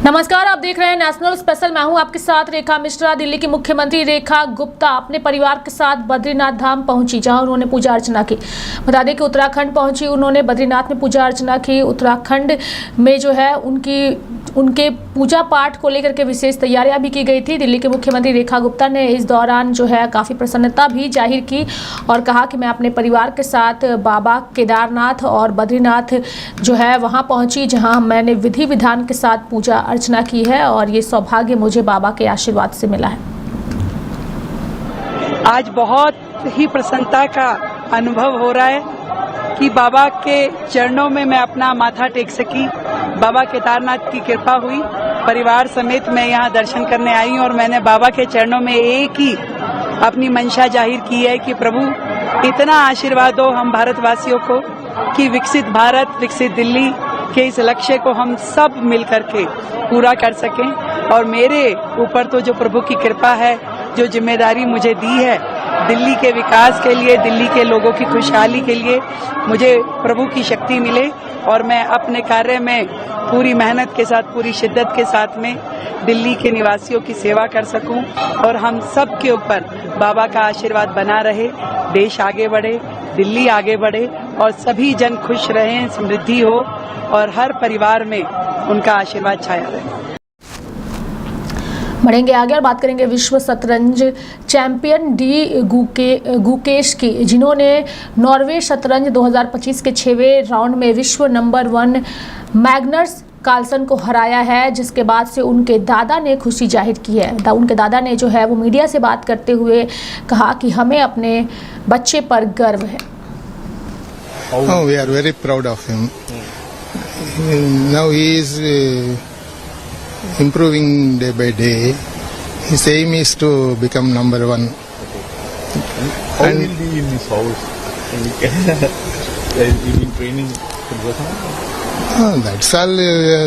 नमस्कार, आप देख रहे हैं नेशनल स्पेशल। मैं हूं आपके साथ रेखा मिश्रा। दिल्ली की मुख्यमंत्री रेखा गुप्ता अपने परिवार के साथ बद्रीनाथ धाम पहुंची, जहां उन्होंने पूजा अर्चना की। बता दें कि उत्तराखंड पहुंची उन्होंने बद्रीनाथ में पूजा अर्चना की। उत्तराखंड में जो है उनके पूजा पाठ को लेकर के विशेष तैयारियां भी की गई थी। दिल्ली के मुख्यमंत्री रेखा गुप्ता ने इस दौरान जो है काफ़ी प्रसन्नता भी जाहिर की और कहा कि मैं अपने परिवार के साथ बाबा केदारनाथ और बद्रीनाथ जो है वहां पहुंची, जहां मैंने विधि विधान के साथ पूजा अर्चना की है और ये सौभाग्य मुझे बाबा के आशीर्वाद से मिला है। आज बहुत ही प्रसन्नता का अनुभव हो रहा है कि बाबा के चरणों में मैं अपना माथा टेक सकी। बाबा केदारनाथ की कृपा हुई, परिवार समेत मैं यहाँ दर्शन करने आई हूँ और मैंने बाबा के चरणों में एक ही अपनी मंशा जाहिर की है कि प्रभु इतना आशीर्वाद दो हम भारतवासियों को कि विकसित भारत, विकसित दिल्ली के इस लक्ष्य को हम सब मिलकर के पूरा कर सकें। और मेरे ऊपर तो जो प्रभु की कृपा है, जो जिम्मेदारी मुझे दी है दिल्ली के विकास के लिए, दिल्ली के लोगों की खुशहाली के लिए, मुझे प्रभु की शक्ति मिले और मैं अपने कार्य में पूरी मेहनत के साथ, पूरी शिद्दत के साथ में दिल्ली के निवासियों की सेवा कर सकूं और हम सब के ऊपर बाबा का आशीर्वाद बना रहे, देश आगे बढ़े, दिल्ली आगे बढ़े और सभी जन खुश रहें, समृद्धि हो और हर परिवार में उनका आशीर्वाद छाया रहे। बढ़ेंगे आगे और बात करेंगे विश्व शतरंज चैंपियन डी गुकेश की, जिन्होंने नॉर्वे शतरंज 2025 के 6वें राउंड में विश्व नंबर 1 मैग्नस कार्लसन को हराया है, जिसके बाद से उनके दादा ने खुशी जाहिर की है। उनके दादा ने जो है वो मीडिया से बात करते हुए कहा कि हमें अपने बच्चे पर गर्व है। Oh, we are very proud of him. Now he is improving day by day. His aim is to become number 1. How will be in his house? He's been training. That's all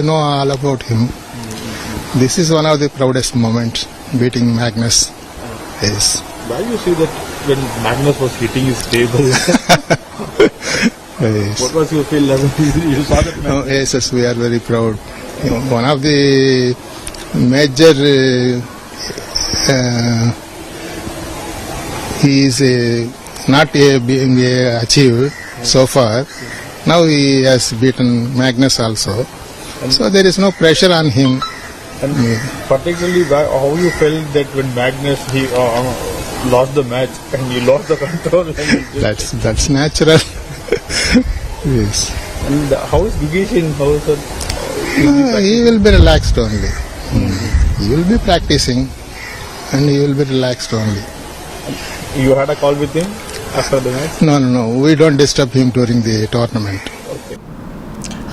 know all about him. This is one of the proudest moments, beating Magnus. Yes. Why you say that when Magnus was hitting his table? Yes. What was your feel? You saw that match? Yes, we are very proud. One of the major he is not being achieved so far. Now he has beaten Magnus also. So there is no pressure on him. And particularly, how you felt that when Magnus he lost the match and he lost the control? And That's natural. Yes. And how is Gugesh? How is that? He will be relaxed only. He will be practicing and he will be relaxed only. You had a call with him after the match? No. We don't disturb him during the tournament.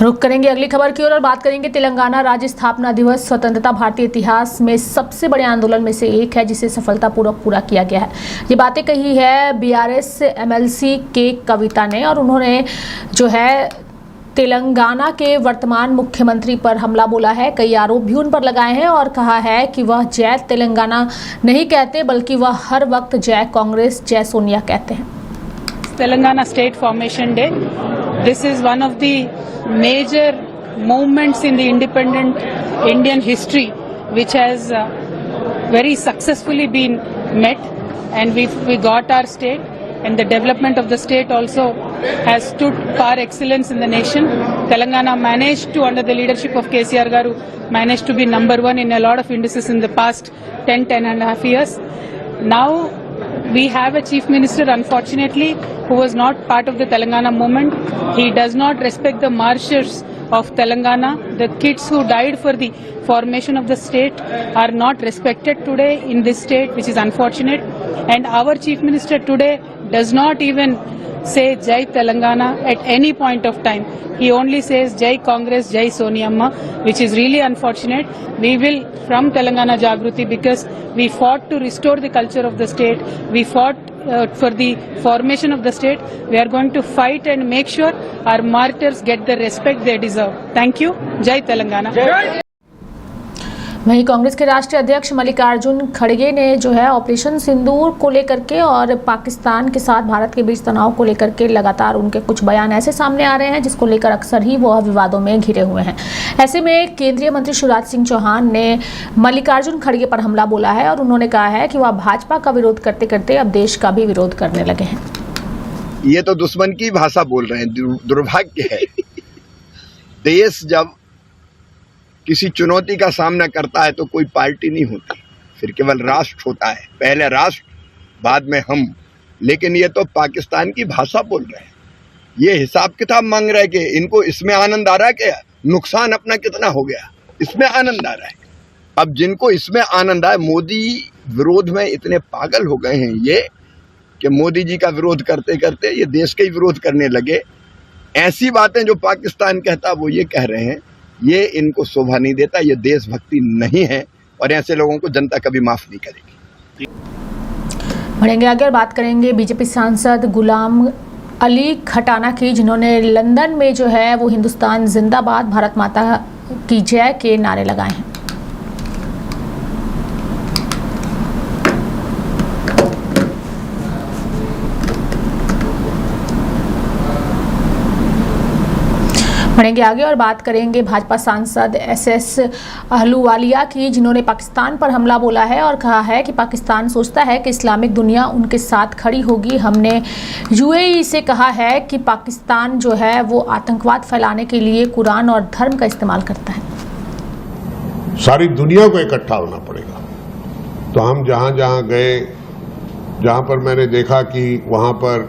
रुक करेंगे अगली खबर की ओर और बात करेंगे तेलंगाना राज्य स्थापना दिवस। स्वतंत्रता भारतीय इतिहास में सबसे बड़े आंदोलन में से एक है, जिसे सफलतापूर्वक पूरा किया गया है। ये बातें कही है बीआरएस एमएलसी के कविता ने और उन्होंने जो है तेलंगाना के वर्तमान मुख्यमंत्री पर हमला बोला है। कई आरोप भी उन पर लगाए हैं और कहा है कि वह जय तेलंगाना नहीं कहते, बल्कि वह हर वक्त जय कांग्रेस, जय सोनिया कहते हैं। Telangana State Formation Day. This is one of the major movements in the independent Indian history, which has very successfully been met, and we got our state, and the development of the state also has stood par excellence in the nation. Telangana managed to, under the leadership of KCR Garu, managed to be number 1 in a lot of indices in the past 10 and a half years. Now we have a chief minister, unfortunately, who was not part of the Telangana movement. He does not respect the martyrs of Telangana. The kids who died for the formation of the state are not respected today in this state, which is unfortunate. And our chief minister today does not even say Jai Telangana at any point of time. He only says Jai Congress, Jai Soniamma, which is really unfortunate. We will, from Telangana Jagruti, because we fought to restore the culture of the state, we fought for the formation of the state, we are going to fight and make sure our martyrs get the respect they deserve. Thank you. Jai Telangana. वहीं कांग्रेस के राष्ट्रीय अध्यक्ष मल्लिकार्जुन खड़गे ने जो है operation सिंदूर को लेकर के और पाकिस्तान के साथ भारत के बीच तनाव को लेकर के लगातार उनके कुछ बयान ऐसे सामने आ रहे हैं जिसको लेकर अक्सर ही वह विवादों में घिरे हुए हैं। ऐसे में केंद्रीय मंत्री शिवराज सिंह चौहान ने मल्लिकार्जुन खड़गे पर हमला बोला है और उन्होंने कहा है कि वह भाजपा का विरोध करते करते अब देश का भी विरोध करने लगे हैं। ये तो दुश्मन की भाषा बोल रहे हैं। दुर्भाग्य है, देश जब किसी चुनौती का सामना करता है तो कोई पार्टी नहीं होती, फिर केवल राष्ट्र होता है। पहले राष्ट्र, बाद में हम। लेकिन ये तो पाकिस्तान की भाषा बोल रहे हैं। ये हिसाब किताब मांग रहे हैं कि इनको इसमें आनंद आ रहा है, क्या नुकसान अपना कितना हो गया, इसमें आनंद आ रहा है। अब जिनको इसमें आनंद आए, मोदी विरोध में इतने पागल हो गए हैं ये कि मोदी जी का विरोध करते करते ये देश का ही विरोध करने लगे। ऐसी बातें जो पाकिस्तान कहता वो ये कह रहे हैं, ये इनको शोभा नहीं देता, ये देशभक्ति नहीं है और ऐसे लोगों को जनता कभी माफ नहीं करेगी। बढ़ेंगे आगे और बात करेंगे बीजेपी सांसद गुलाम अली खटाना की, जिन्होंने लंदन में जो है वो हिंदुस्तान जिंदाबाद, भारत माता की जय के नारे लगाए हैं। बढ़ेंगे आगे और बात करेंगे भाजपा सांसद एसएस अहलूवालिया की, जिन्होंने पाकिस्तान पर हमला बोला है और कहा है कि पाकिस्तान सोचता है कि इस्लामिक दुनिया उनके साथ खड़ी होगी। हमने यूएई से कहा है कि पाकिस्तान जो है वो आतंकवाद फैलाने के लिए कुरान और धर्म का इस्तेमाल करता है। सारी दुनिया को इकट्ठा होना पड़ेगा। तो हम जहां जहां गए, जहां पर मैंने देखा कि वहां पर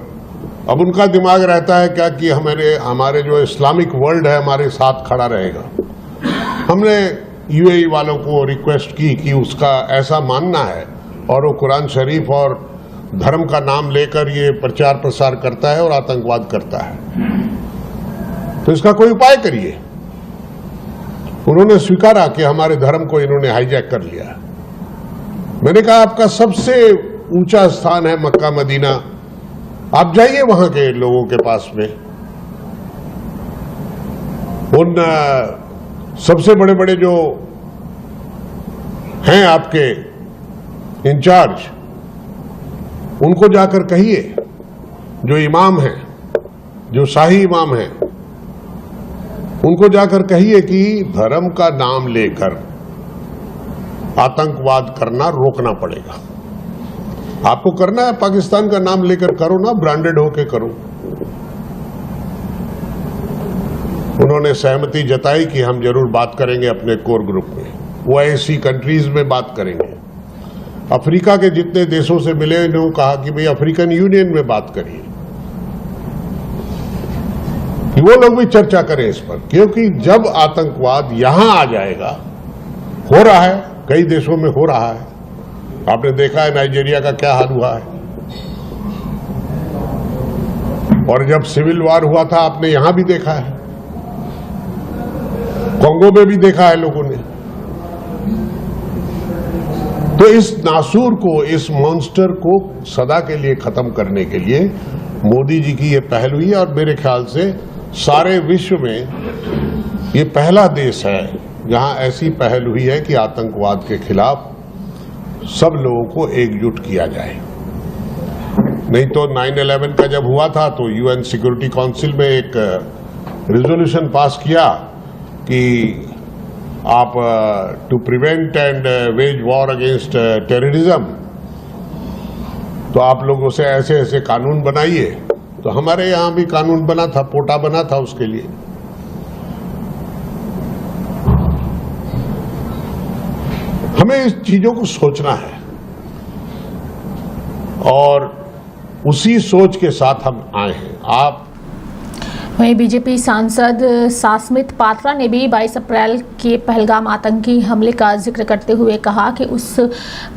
अब उनका दिमाग रहता है क्या कि हमारे जो इस्लामिक वर्ल्ड है हमारे साथ खड़ा रहेगा। हमने यूएई वालों को रिक्वेस्ट की कि उसका ऐसा मानना है और वो कुरान शरीफ और धर्म का नाम लेकर ये प्रचार प्रसार करता है और आतंकवाद करता है, तो इसका कोई उपाय करिए। उन्होंने स्वीकारा कि हमारे धर्म को इन्होंने हाईजैक कर लिया। मैंने कहा आपका सबसे ऊंचा स्थान है मक्का मदीना, आप जाइए वहां के लोगों के पास में, उन सबसे बड़े बड़े जो हैं आपके इंचार्ज, उनको जाकर कहिए, जो इमाम हैं, जो शाही इमाम हैं, उनको जाकर कहिए कि धर्म का नाम लेकर आतंकवाद करना रोकना पड़ेगा। आपको करना है पाकिस्तान का नाम लेकर करो ना, ब्रांडेड होके करो। उन्होंने सहमति जताई कि हम जरूर बात करेंगे अपने कोर ग्रुप में, वो ऐसी कंट्रीज में बात करेंगे। अफ्रीका के जितने देशों से मिले उन्होंने कहा कि भाई अफ्रीकन यूनियन में बात करिए, कि वो लोग भी चर्चा करें इस पर, क्योंकि जब आतंकवाद यहां आ जाएगा, हो रहा है कई देशों में हो रहा है, आपने देखा है नाइजीरिया का क्या हाल हुआ है, और जब सिविल वार हुआ था आपने यहां भी देखा है, कांगो में भी देखा है लोगों ने। तो इस नासूर को, इस मॉन्स्टर को सदा के लिए खत्म करने के लिए मोदी जी की ये पहल हुई है और मेरे ख्याल से सारे विश्व में ये पहला देश है जहां ऐसी पहल हुई है कि आतंकवाद के खिलाफ सब लोगों को एकजुट किया जाए। नहीं तो 9/11 का जब हुआ था तो यूएन सिक्योरिटी काउंसिल में एक रेजोल्यूशन पास किया कि आप to prevent and wage war against terrorism, तो आप लोगों से ऐसे ऐसे कानून बनाइए। तो हमारे यहां भी कानून बना था, पोटा बना था उसके लिए। हमें इस चीजों को सोचना है और उसी सोच के साथ हम आए हैं। आप वहीं बीजेपी सांसद सास्मित पात्रा ने भी 22 अप्रैल के पहलगाम आतंकी हमले का जिक्र करते हुए कहा कि उस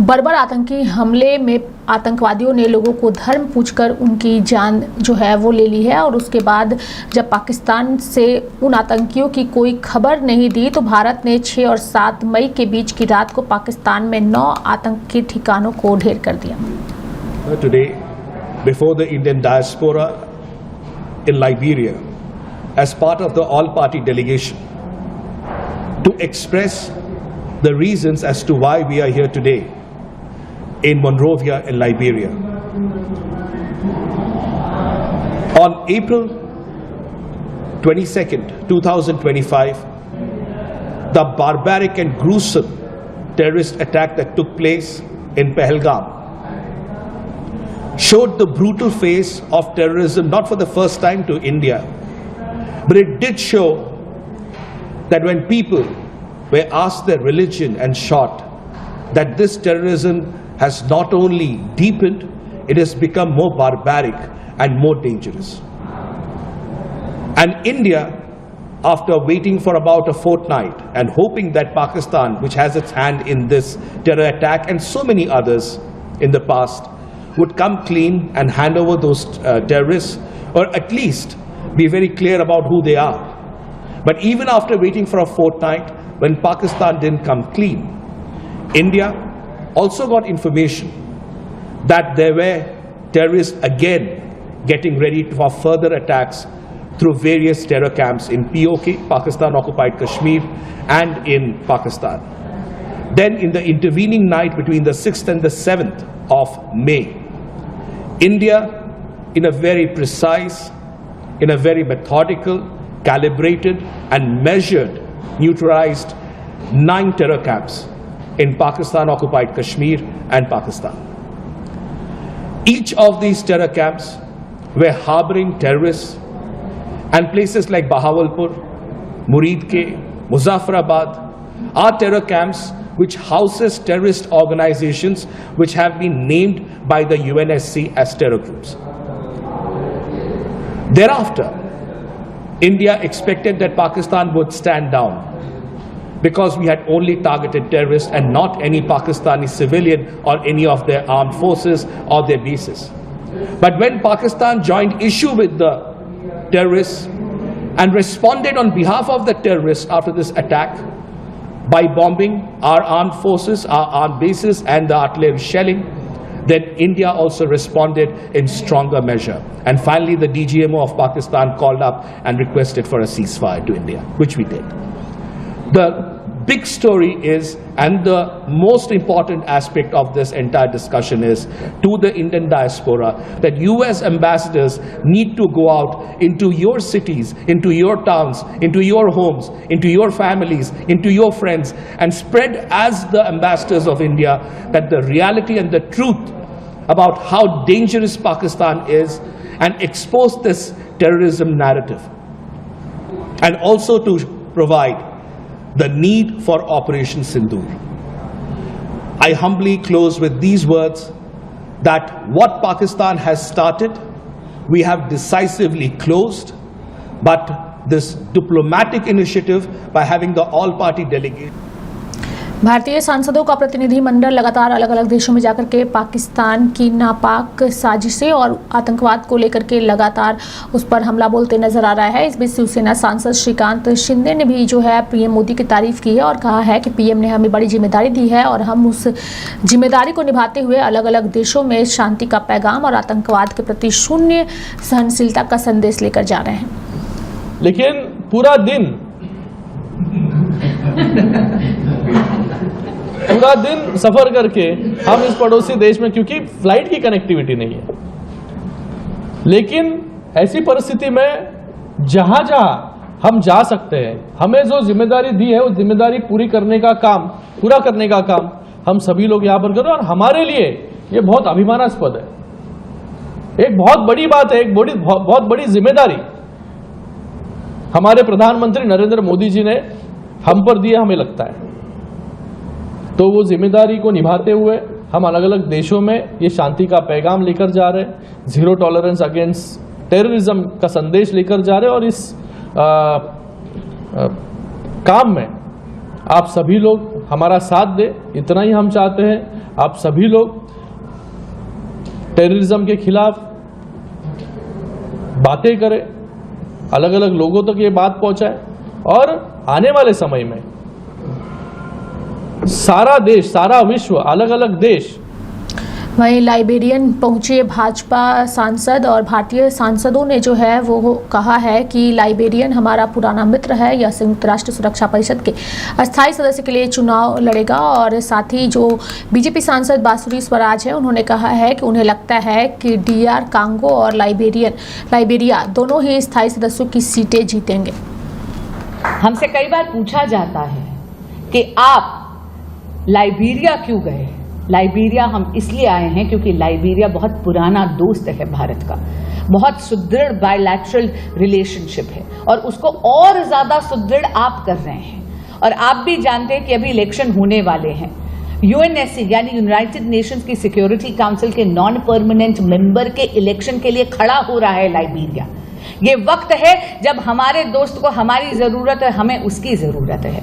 बर्बर आतंकी हमले में आतंकवादियों ने लोगों को धर्म पूछकर उनकी जान जो है वो ले ली है, और उसके बाद जब पाकिस्तान से उन आतंकियों की कोई खबर नहीं दी तो भारत ने 6 और 7 मई के बीच की रात को पाकिस्तान में 9 आतंकी ठिकानों को ढेर कर दिया। Today, before the Indian diaspora in Liberia, as part of the all-party delegation, to express the reasons as to why we are here today in Monrovia in Liberia. On April 22nd, 2025, the barbaric and gruesome terrorist attack that took place in Pahalgam showed the brutal face of terrorism, not for the first time to India, but it did show that when people were asked their religion and shot, that this terrorism has not only deepened, it has become more barbaric and more dangerous. And India, after waiting for about a fortnight and hoping that Pakistan, which has its hand in this terror attack and so many others in the past, would come clean and hand over those terrorists, or at least be very clear about who they are. But even after waiting for a fortnight, when Pakistan didn't come clean, India also got information that there were terrorists again getting ready for further attacks through various terror camps in POK, Pakistan Occupied Kashmir, and in Pakistan. Then in the intervening night between the 6th and the 7th of May, India, in a very precise, in a very methodical, calibrated and measured, neutralized 9 terror camps in Pakistan Occupied Kashmir and Pakistan. Each of these terror camps were harboring terrorists, and places like Bahawalpur, Muridke, Muzaffarabad are terror camps which houses terrorist organizations which have been named by the UNSC as terror groups. Thereafter, India expected that Pakistan would stand down because we had only targeted terrorists and not any Pakistani civilian or any of their armed forces or their bases. But when Pakistan joined issue with the terrorists and responded on behalf of the terrorists after this attack by bombing our armed forces, our armed bases and the artillery shelling, then India also responded in stronger measure. And finally the DGMO of Pakistan called up and requested for a ceasefire to India, which we did. The big story is, and the most important aspect of this entire discussion is, to the Indian diaspora, that you as ambassadors need to go out into your cities, into your towns, into your homes, into your families, into your friends, and spread as the ambassadors of India that the reality and the truth about how dangerous Pakistan is, and expose this terrorism narrative. And also to provide the need for Operation Sindoor. I humbly close with these words that what Pakistan has started, we have decisively closed, but this diplomatic initiative by having the all-party delegation. भारतीय सांसदों का प्रतिनिधि मंडल लगातार अलग अलग देशों में जाकर के पाकिस्तान की नापाक साजिशें और आतंकवाद को लेकर के लगातार उस पर हमला बोलते नजर आ रहा है। इस बीच शिवसेना सांसद श्रीकांत शिंदे ने भी जो है पीएम मोदी की तारीफ की है और कहा है कि पीएम ने हमें बड़ी जिम्मेदारी दी है और हम उस जिम्मेदारी को निभाते हुए अलग अलग देशों में शांति का पैगाम और आतंकवाद के प्रति शून्य सहनशीलता का संदेश लेकर जा रहे हैं। लेकिन पूरा दिन सफर करके हम इस पड़ोसी देश में, क्योंकि फ्लाइट की कनेक्टिविटी नहीं है, लेकिन ऐसी परिस्थिति में जहां जहां हम जा सकते हैं, हमें जो जिम्मेदारी दी है उस जिम्मेदारी पूरा करने का काम हम सभी लोग यहां पर करें। और हमारे लिए ये बहुत अभिमानास्पद है, एक बहुत बड़ी बात है, एक बहुत बड़ी जिम्मेदारी हमारे प्रधानमंत्री नरेंद्र मोदी जी ने हम पर दिया, हमें लगता है। तो वो जिम्मेदारी को निभाते हुए हम अलग अलग देशों में ये शांति का पैगाम लेकर जा रहे हैं, जीरो टॉलरेंस अगेंस्ट टेररिज्म का संदेश लेकर जा रहे हैं। और इस काम में आप सभी लोग हमारा साथ दें, इतना ही हम चाहते हैं। आप सभी लोग टेररिज्म के खिलाफ बातें करें, अलग अलग लोगों तक ये बात पहुंचाएं और आने वाले समय में सारा देश, सारा विश्व, अलग अलग देश वहीं लाइबेरियन पहुंचे भाजपा सांसद और भारतीय सांसदों ने जो है वो कहा है कि लाइबेरियन हमारा पुराना मित्र है, यह संयुक्त राष्ट्र सुरक्षा परिषद के अस्थायी सदस्य के लिए चुनाव लड़ेगा। और साथ ही जो बीजेपी सांसद बांसुरी स्वराज है, उन्होंने कहा है कि उन्हें लगता है कि DR कांगो और लाइबेरिया दोनों ही स्थायी सदस्यों की सीटें जीतेंगे। हमसे कई बार पूछा जाता है कि आप लाइबेरिया क्यों गए। लाइबेरिया हम इसलिए आए हैं क्योंकि लाइबेरिया बहुत पुराना दोस्त है भारत का, बहुत सुदृढ़ बायलैटरल रिलेशनशिप है और उसको और ज्यादा सुदृढ़ आप कर रहे हैं। और आप भी जानते हैं कि अभी इलेक्शन होने वाले हैं। UNSC यानी यूनाइटेड नेशंस की सिक्योरिटी काउंसिल के नॉन परमानेंट मेंबर के इलेक्शन के लिए खड़ा हो रहा है लाइबेरिया। ये वक्त है जब हमारे दोस्त को हमारी जरूरत है, हमें उसकी जरूरत है।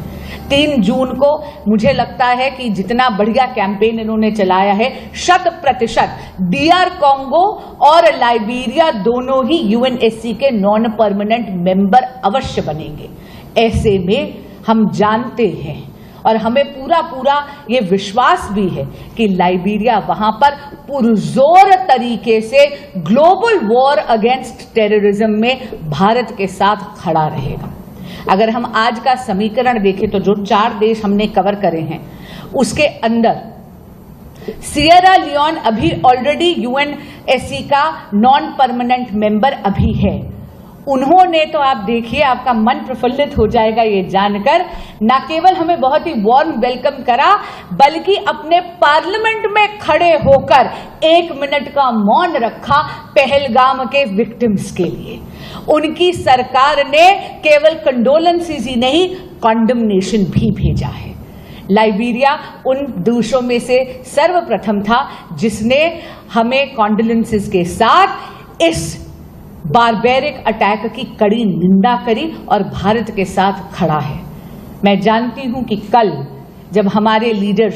3 जून को मुझे लगता है कि जितना बढ़िया कैंपेन इन्होंने चलाया है, 100% DR कांगो और लाइबेरिया दोनों ही UNSC के नॉन परमानेंट मेंबर अवश्य बनेंगे। ऐसे में हम जानते हैं और हमें पूरा ये विश्वास भी है कि लाइबेरिया वहां पर पुरजोर तरीके से ग्लोबल वॉर अगेंस्ट टेररिज्म में भारत के साथ खड़ा रहेगा। अगर हम आज का समीकरण देखें तो जो 4 देश हमने कवर करे हैं उसके अंदर सियरा लियोन अभी ऑलरेडी UNSC का नॉन परमानेंट मेंबर अभी है। उन्होंने तो आप देखिए, आपका मन प्रफुल्लित हो जाएगा ये जानकर, न केवल हमें बहुत ही वार्म वेलकम करा बल्कि अपने पार्लियामेंट में खड़े होकर 1 मिनट का मौन रखा पहलगाम के विक्टिम्स के लिए। उनकी सरकार ने केवल कंडोलेंसेस ही नहीं, कॉन्डमनेशन भी भेजा है। लाइबेरिया उन देशों में से सर्वप्रथम था जिसने हमें कॉन्डोलेंसेस के साथ इस बारबेरिक अटैक की कड़ी निंदा करी और भारत के साथ खड़ा है। मैं जानती हूं कि कल जब हमारे लीडर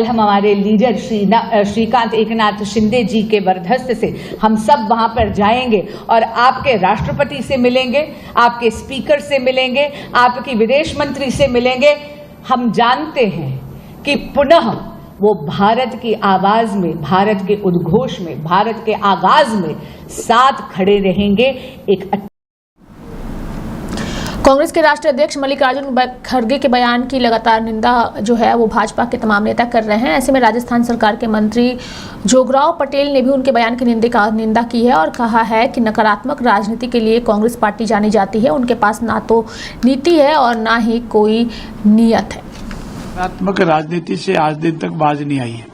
हमारे लीडर श्रीकांत एकनाथ शिंदे जी के वरदहस्त से हम सब वहां पर जाएंगे और आपके राष्ट्रपति से मिलेंगे, आपके स्पीकर से मिलेंगे, आपकी विदेश मंत्री से मिलेंगे। हम जानते हैं कि पुनः वो भारत की आवाज में, भारत के उद्घोष में, भारत के आगाज में साथ खड़े रहेंगे। कांग्रेस के राष्ट्रीय अध्यक्ष मल्लिकार्जुन खड़गे के बयान की लगातार निंदा जो है वो भाजपा के तमाम नेता कर रहे हैं। ऐसे में राजस्थान सरकार के मंत्री जोगराव पटेल ने भी उनके बयान की निंदा की है और कहा है कि नकारात्मक राजनीति के लिए कांग्रेस पार्टी जानी जाती है। उनके पास ना तो नीति है और ना ही कोई नियत है। नकारात्मक राजनीति से आज दिन तक बाज नहीं आई है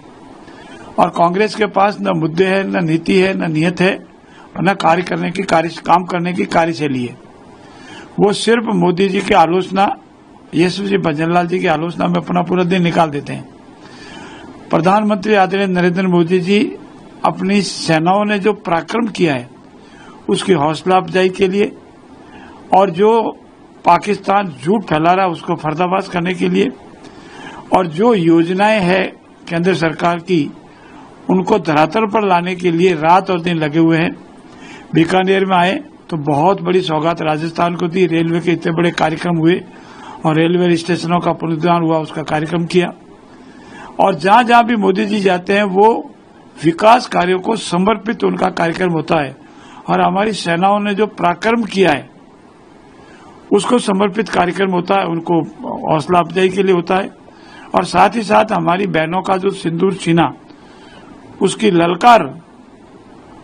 और कांग्रेस के पास न मुद्दे हैं, न नीति है, न नियत है और न काम करने की कार्यशैली है। वो सिर्फ मोदी जी की आलोचना, यशस्वी भजनलाल जी की आलोचना में अपना पूरा दिन निकाल देते हैं। प्रधानमंत्री आदरणीय नरेंद्र मोदी जी अपनी सेनाओं ने जो पराक्रम किया है उसकी हौसला अफजाई के लिए और जो पाकिस्तान झूठ फैला रहा है उसको पर्दाफाश करने के लिए और जो योजनाएं हैं केंद्र सरकार की उनको धरातल पर लाने के लिए रात और दिन लगे हुए हैं। बीकानेर में आए तो बहुत बड़ी सौगात राजस्थान को दी। रेलवे के इतने बड़े कार्यक्रम हुए और रेलवे स्टेशनों का पुनरुद्धार हुआ, उसका कार्यक्रम किया। और जहां जहां भी मोदी जी जाते हैं वो विकास कार्यों को समर्पित उनका कार्यक्रम होता है और हमारी सेनाओं ने जो पराक्रम किया है उसको समर्पित कार्यक्रम होता है, उनको हौसला अफजाई के लिए होता है। और साथ ही साथ हमारी बहनों का जो सिंदूर छीना उसकी ललकार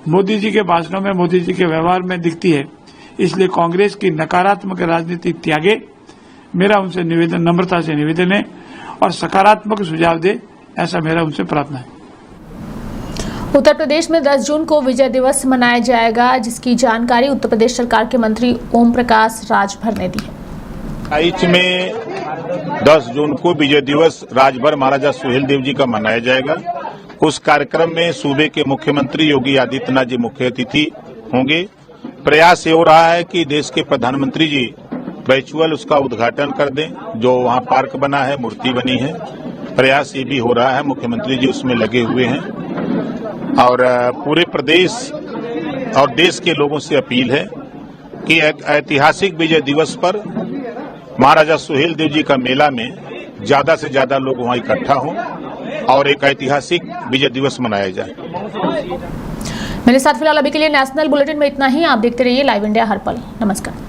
मोदी जी के भाषणों में, मोदी जी के व्यवहार में दिखती है। इसलिए कांग्रेस की नकारात्मक राजनीति त्यागे, मेरा उनसे निवेदन, नम्रता से निवेदन है और सकारात्मक सुझाव दे, ऐसा मेरा उनसे प्रार्थना है। उत्तर प्रदेश में 10 जून को विजय दिवस मनाया जाएगा, जिसकी जानकारी उत्तर प्रदेश सरकार के मंत्री ओम प्रकाश राजभर ने दी है। आइच में 10 जून को विजय दिवस राजभर महाराजा सुहेलदेव जी का मनाया जाएगा। उस कार्यक्रम में सूबे के मुख्यमंत्री योगी आदित्यनाथ जी मुख्य अतिथि होंगे। प्रयास ये हो रहा है कि देश के प्रधानमंत्री जी वर्चुअल उसका उद्घाटन कर दें, जो वहां पार्क बना है, मूर्ति बनी है। प्रयास ये भी हो रहा है, मुख्यमंत्री जी उसमें लगे हुए हैं और पूरे प्रदेश और देश के लोगों से अपील है कि ऐतिहासिक विजय दिवस पर महाराजा सुहेलदेव जी का मेला में ज्यादा से ज्यादा लोग वहां इकट्ठा हों और एक ऐतिहासिक विजय दिवस मनाया जाए। मेरे साथ फिलहाल अभी के लिए नेशनल बुलेटिन में इतना ही। आप देखते रहिए लाइव इंडिया हर पल। नमस्कार।